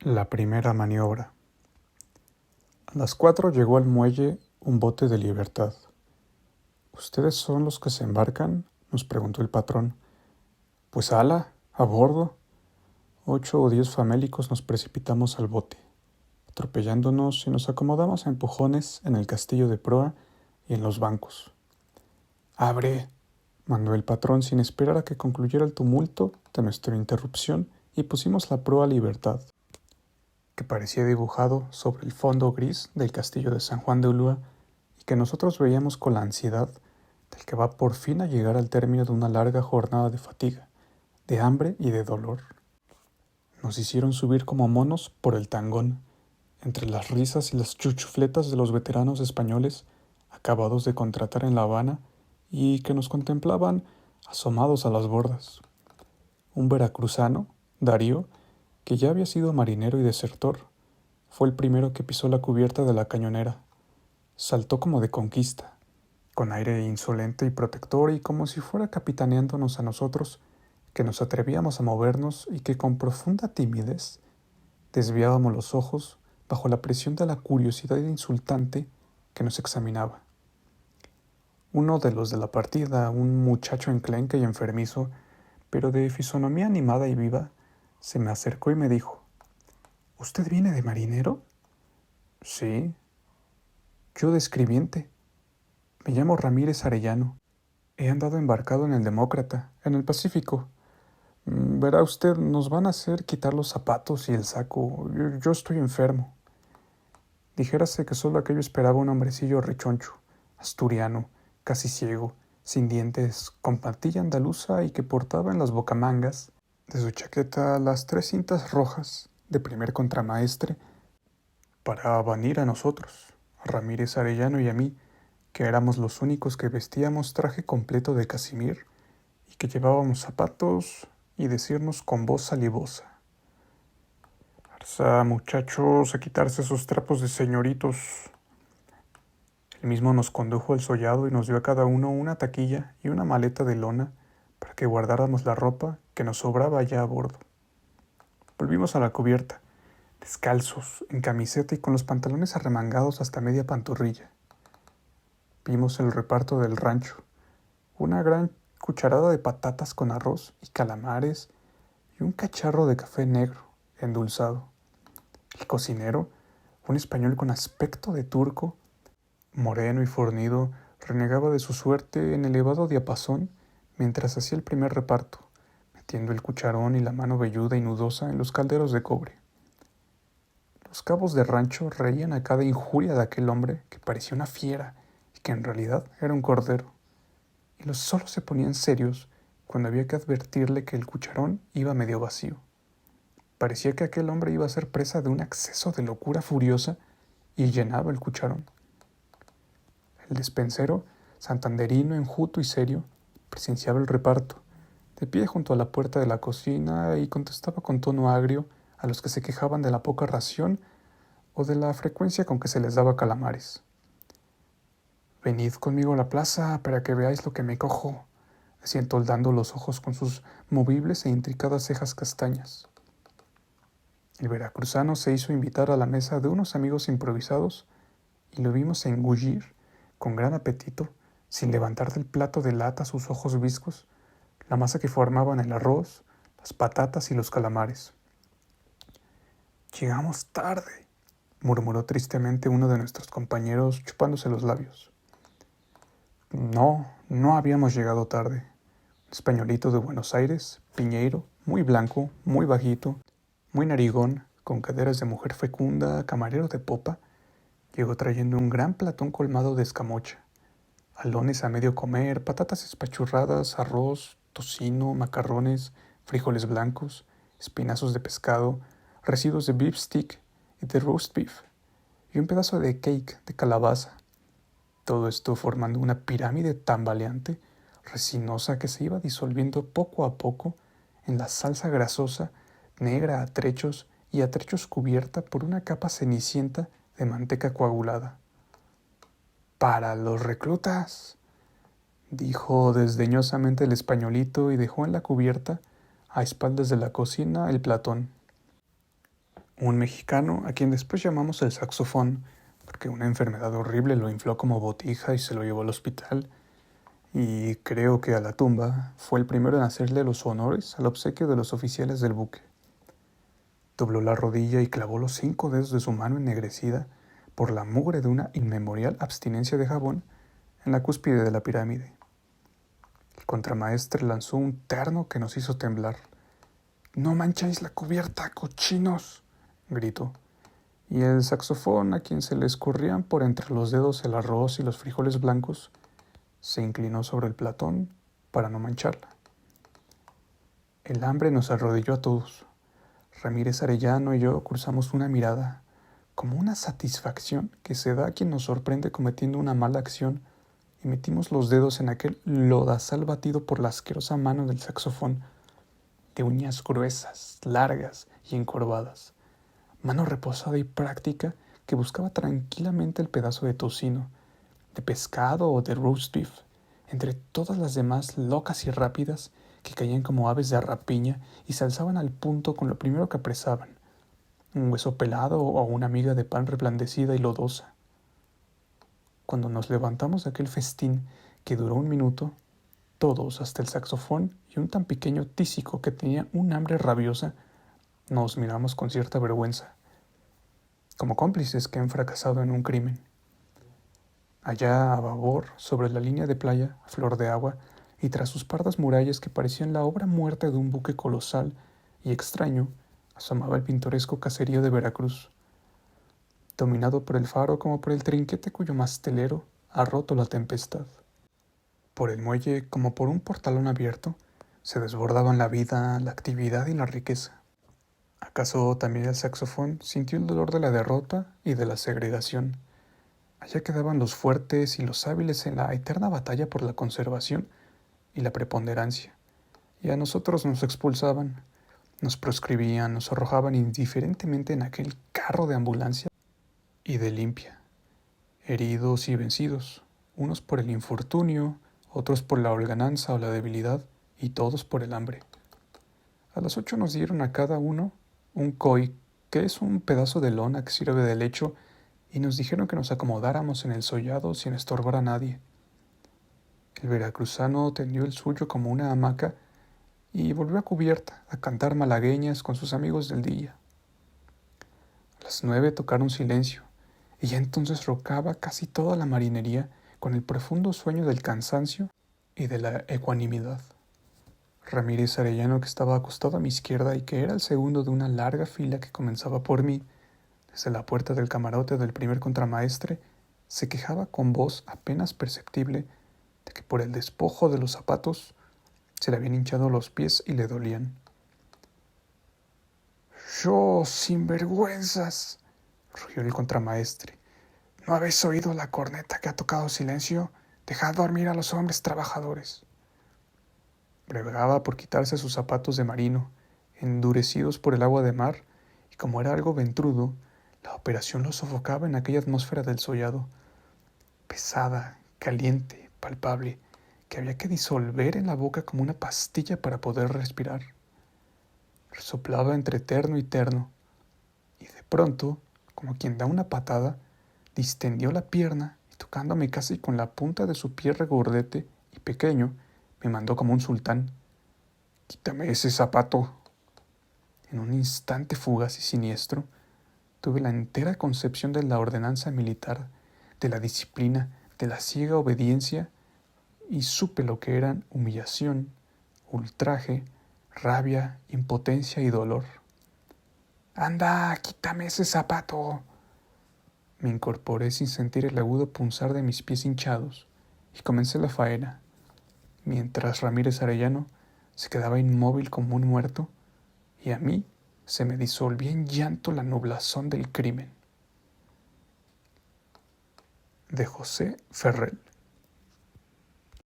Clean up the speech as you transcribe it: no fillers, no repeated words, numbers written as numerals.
La primera maniobra. A las 4 llegó al muelle un bote de Libertad. ¿Ustedes son los que se embarcan?, nos preguntó el patrón. Pues ala, a bordo. 8 o 10 famélicos nos precipitamos al bote, atropellándonos y nos acomodamos a empujones en el castillo de proa y en los bancos. ¡Abre!, mandó el patrón sin esperar a que concluyera el tumulto de nuestra interrupción, y pusimos la proa Libertad, que parecía dibujado sobre el fondo gris del castillo de San Juan de Ulúa y que nosotros veíamos con la ansiedad del que va por fin a llegar al término de una larga jornada de fatiga, de hambre y de dolor. Nos hicieron subir como monos por el tangón, entre las risas y las chuchufletas de los veteranos españoles acabados de contratar en La Habana y que nos contemplaban asomados a las bordas. Un veracruzano, Darío, que ya había sido marinero y desertor, fue el primero que pisó la cubierta de la cañonera. Saltó como de conquista, con aire insolente y protector, y como si fuera capitaneándonos a nosotros, que nos atrevíamos a movernos y que con profunda timidez desviábamos los ojos bajo la presión de la curiosidad insultante que nos examinaba. Uno de los de la partida, un muchacho enclenque y enfermizo, pero de fisonomía animada y viva, se me acercó y me dijo: ¿Usted viene de marinero? Sí. Yo de escribiente. Me llamo Ramírez Arellano. He andado embarcado en el Demócrata, en el Pacífico. Verá usted, nos van a hacer quitar los zapatos y el saco. Yo estoy enfermo. Dijérase que solo aquello esperaba un hombrecillo rechoncho, asturiano, casi ciego, sin dientes, con patilla andaluza y que portaba en las bocamangas de su chaqueta las 3 cintas rojas de primer contramaestre para avanir a nosotros, a Ramírez Arellano y a mí, que éramos los únicos que vestíamos traje completo de casimir y que llevábamos zapatos, y decirnos con voz salivosa: «Arza, muchachos, a quitarse esos trapos de señoritos». Él mismo nos condujo al sollado y nos dio a cada uno una taquilla y una maleta de lona para que guardáramos la ropa que nos sobraba allá a bordo. Volvimos a la cubierta, descalzos, en camiseta y con los pantalones arremangados hasta media pantorrilla. Vimos el reparto del rancho, una gran cucharada de patatas con arroz y calamares y un cacharro de café negro, endulzado. El cocinero, un español con aspecto de turco, moreno y fornido, renegaba de su suerte en elevado diapasón mientras hacía el primer reparto, metiendo el cucharón y la mano velluda y nudosa en los calderos de cobre. Los cabos de rancho reían a cada injuria de aquel hombre que parecía una fiera y que en realidad era un cordero, y los solo se ponían serios cuando había que advertirle que el cucharón iba medio vacío. Parecía que aquel hombre iba a ser presa de un acceso de locura furiosa y llenaba el cucharón. El despensero, santanderino, enjuto y serio, presenciaba el reparto, de pie junto a la puerta de la cocina, y contestaba con tono agrio a los que se quejaban de la poca ración o de la frecuencia con que se les daba calamares. «Venid conmigo a la plaza para que veáis lo que me cojo», decía entoldando los ojos con sus movibles e intricadas cejas castañas. El veracruzano se hizo invitar a la mesa de unos amigos improvisados y lo vimos engullir con gran apetito, sin levantar del plato de lata sus ojos viscos, la masa que formaban el arroz, las patatas y los calamares. «Llegamos tarde», murmuró tristemente uno de nuestros compañeros, chupándose los labios. No habíamos llegado tarde. Un españolito de Buenos Aires, piñeiro, muy blanco, muy bajito, muy narigón, con caderas de mujer fecunda, camarero de popa, llegó trayendo un gran platón colmado de escamocha, alones a medio comer, patatas espachurradas, arroz, tocino, macarrones, frijoles blancos, espinazos de pescado, residuos de beef stick y de roast beef, y un pedazo de cake de calabaza. Todo esto formando una pirámide tambaleante, resinosa, que se iba disolviendo poco a poco en la salsa grasosa, negra a trechos cubierta por una capa cenicienta de manteca coagulada. «¡Para los reclutas!», dijo desdeñosamente el españolito, y dejó en la cubierta, a espaldas de la cocina, el platón. un mexicano a quien después llamamos el saxofón, porque una enfermedad horrible lo infló como botija y se lo llevó al hospital, y creo que a la tumba fue el primero en hacerle los honores al obsequio de los oficiales del buque. Dobló la rodilla y clavó los 5 dedos de su mano ennegrecida por la mugre de una inmemorial abstinencia de jabón en la cúspide de la pirámide. El contramaestre lanzó un terno que nos hizo temblar. «¡No mancháis la cubierta, cochinos!», gritó. Y el saxofón, a quien se le escurrían por entre los dedos el arroz y los frijoles blancos, se inclinó sobre el platón para no mancharla. El hambre nos arrodilló a todos. Ramírez Arellano y yo cruzamos una mirada, como una satisfacción que se da a quien nos sorprende cometiendo una mala acción, y metimos los dedos en aquel lodazal batido por la asquerosa mano del saxofón, de uñas gruesas, largas y encorvadas, mano reposada y práctica que buscaba tranquilamente el pedazo de tocino, de pescado o de roast beef, entre todas las demás locas y rápidas que caían como aves de rapiña y se alzaban al punto con lo primero que apresaban, un hueso pelado o una miga de pan reblandecida y lodosa. Cuando nos levantamos de aquel festín que duró 1 minuto, todos, hasta el saxofón y un tan pequeño tísico que tenía un hambre rabiosa, nos miramos con cierta vergüenza, como cómplices que han fracasado en un crimen. Allá a babor, sobre la línea de playa, a flor de agua, y tras sus pardas murallas que parecían la obra muerta de un buque colosal y extraño, asomaba el pintoresco caserío de Veracruz, dominado por el faro como por el trinquete cuyo mastelero ha roto la tempestad. Por el muelle, como por un portalón abierto, se desbordaban la vida, la actividad y la riqueza. ¿Acaso también el saxofón sintió el dolor de la derrota y de la segregación? Allá quedaban los fuertes y los hábiles en la eterna batalla por la conservación y la preponderancia, y a nosotros nos expulsaban, nos proscribían, nos arrojaban indiferentemente en aquel carro de ambulancia y de limpia, heridos y vencidos, unos por el infortunio, otros por la holgananza o la debilidad, y todos por el hambre. A las 8 nos dieron a cada uno un coy, que es un pedazo de lona que sirve de lecho, y nos dijeron que nos acomodáramos en el sollado sin estorbar a nadie. El veracruzano tendió el suyo como una hamaca y volvió a cubierta a cantar malagueñas con sus amigos del día. A las 9 tocaron silencio, y ya entonces rocaba casi toda la marinería con el profundo sueño del cansancio y de la ecuanimidad. Ramírez Arellano, que estaba acostado a mi izquierda y que era el segundo de una larga fila que comenzaba por mí, desde la puerta del camarote del primer contramaestre, se quejaba con voz apenas perceptible de que por el despojo de los zapatos se le habían hinchado los pies y le dolían. «¡Yo, sinvergüenzas!», rugió el contramaestre. «¿No habéis oído la corneta que ha tocado silencio? Dejad dormir a los hombres trabajadores». Bregaba por quitarse sus zapatos de marino, endurecidos por el agua de mar, y como era algo ventrudo, la operación lo sofocaba en aquella atmósfera del sollado, pesada, caliente, palpable, que había que disolver en la boca como una pastilla para poder respirar. Resoplaba entre terno y terno, y de pronto, como quien da una patada, distendió la pierna y tocándome casi con la punta de su pie regordete y pequeño, me mandó como un sultán: «¡Quítame ese zapato!». En un instante fugaz y siniestro, tuve la entera concepción de la ordenanza militar, de la disciplina, de la ciega obediencia, y supe lo que eran humillación, ultraje, rabia, impotencia y dolor. «¡Anda, quítame ese zapato!». Me incorporé sin sentir el agudo punzar de mis pies hinchados y comencé la faena, mientras Ramírez Arellano se quedaba inmóvil como un muerto y a mí se me disolvía en llanto la nublazón del crimen. De José Ferrer.